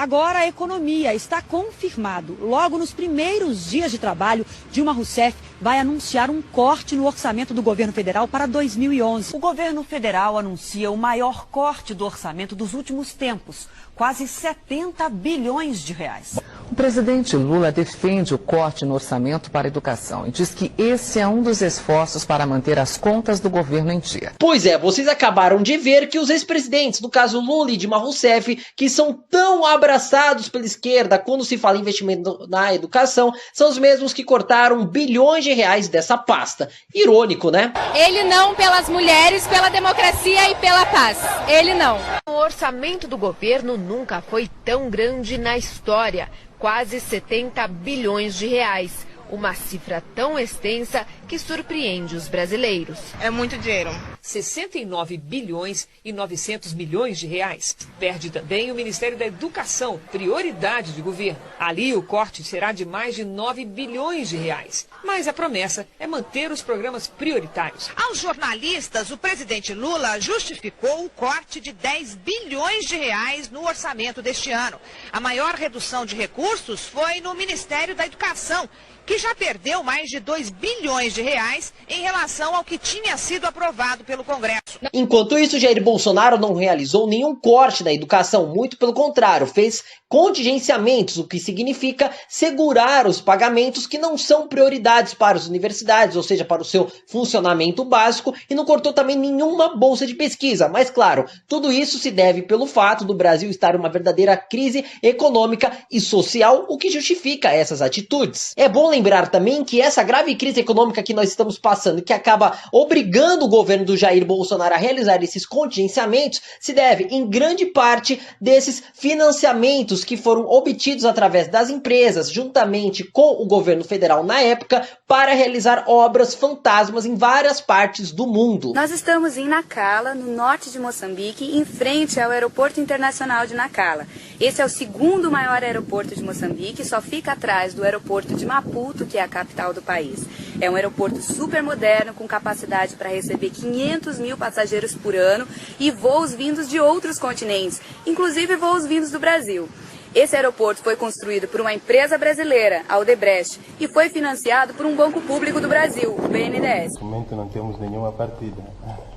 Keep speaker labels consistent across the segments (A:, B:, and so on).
A: Agora a economia está confirmado. Logo nos primeiros dias de trabalho, Dilma Rousseff vai anunciar um corte no orçamento do governo federal para 2011. O governo federal anuncia o maior corte do orçamento dos últimos tempos, quase 70 bilhões de reais.
B: O presidente Lula defende o corte no orçamento para a educação e diz que esse é um dos esforços para manter as contas do governo em dia.
C: Pois é, vocês acabaram de ver que os ex-presidentes, no caso Lula e Dilma Rousseff, que são tão abraçados pela esquerda quando se fala em investimento na educação, são os mesmos que cortaram bilhões de reais dessa pasta. Irônico, né?
D: Ele não pelas mulheres, pela democracia e pela paz. Ele não.
E: O orçamento do governo nunca foi tão grande na história. Quase 70 bilhões de reais. Uma cifra tão extensa que surpreende os brasileiros.
F: É muito dinheiro.
G: 69 bilhões e 900 milhões de reais. Perde também o Ministério da Educação, prioridade de governo. Ali o corte será de mais de 9 bilhões de reais. Mas a promessa é manter os programas prioritários.
F: Aos jornalistas, o presidente Lula justificou o corte de 10 bilhões de reais no orçamento deste ano. A maior redução de recursos foi no Ministério da Educação, que já perdeu mais de 2 bilhões de reais em relação ao que tinha sido aprovado pelo Congresso.
C: Enquanto isso, Jair Bolsonaro não realizou nenhum corte na educação, muito pelo contrário, fez contingenciamentos, o que significa segurar os pagamentos que não são prioridades para as universidades, ou seja, para o seu funcionamento básico, e não cortou também nenhuma bolsa de pesquisa. Mas claro, tudo isso se deve pelo fato do Brasil estar em uma verdadeira crise econômica e social, o que justifica essas atitudes. É bom lembrar também que essa grave crise econômica que nós estamos passando, que acaba obrigando o governo do Jair Bolsonaro a realizar esses contingenciamentos, se deve em grande parte desses financiamentos que foram obtidos através das empresas, juntamente com o governo federal na época, para realizar obras fantasmas em várias partes do mundo.
H: Nós estamos em Nacala, no norte de Moçambique, em frente ao Aeroporto Internacional de Nacala. Esse é o segundo maior aeroporto de Moçambique, só fica atrás do aeroporto de Maputo, que é a capital do país. É um aeroporto super moderno, com capacidade para receber 500 mil passageiros por ano e voos vindos de outros continentes, inclusive voos vindos do Brasil. Esse aeroporto foi construído por uma empresa brasileira, a Odebrecht, e foi financiado por um banco público do Brasil, o BNDES.
I: No momento não temos nenhuma partida,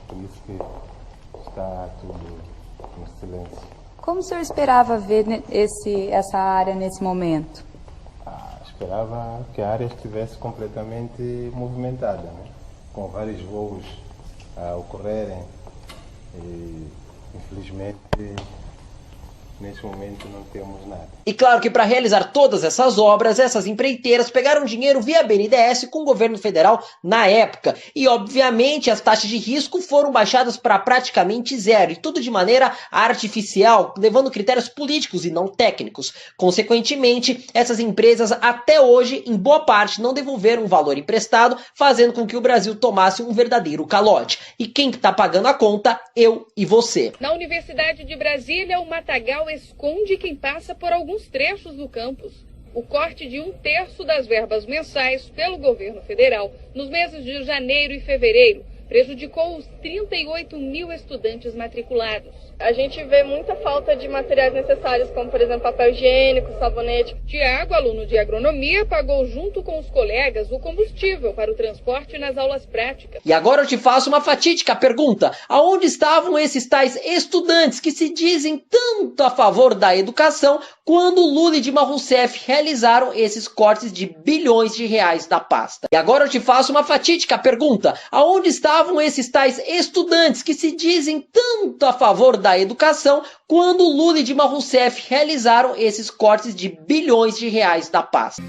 I: por isso que está tudo em silêncio.
H: Como o senhor esperava ver essa área nesse momento?
I: Esperava que a área estivesse completamente movimentada, né? Com vários voos a ocorrerem e, infelizmente, nesse momento não temos nada.
C: E claro que para realizar todas essas obras, essas empreiteiras pegaram dinheiro via BNDES com o governo federal na época. E obviamente as taxas de risco foram baixadas para praticamente zero, e tudo de maneira artificial, levando critérios políticos e não técnicos. Consequentemente, essas empresas até hoje, em boa parte, não devolveram o valor emprestado, fazendo com que o Brasil tomasse um verdadeiro calote. E quem está pagando a conta? Eu e você.
J: Na Universidade de Brasília, o matagal esconde quem passa por alguns trechos do campus. O corte de 1/3 das verbas mensais pelo governo federal nos meses de janeiro e fevereiro prejudicou os 38 mil estudantes matriculados.
K: A gente vê muita falta de materiais necessários, como, por exemplo, papel higiênico, sabonete.
J: Tiago, aluno de agronomia, pagou junto com os colegas o combustível para o transporte nas aulas práticas.
C: E agora eu te faço uma fatídica pergunta. Aonde estavam esses tais estudantes que se dizem tanto a favor da educação quando Lula e Dilma Rousseff realizaram esses cortes de bilhões de reais da pasta? E agora eu te faço uma fatídica pergunta. Aonde estavam esses tais estudantes que se dizem tanto a favor da educação quando Lula e Dilma Rousseff realizaram esses cortes de bilhões de reais da pasta?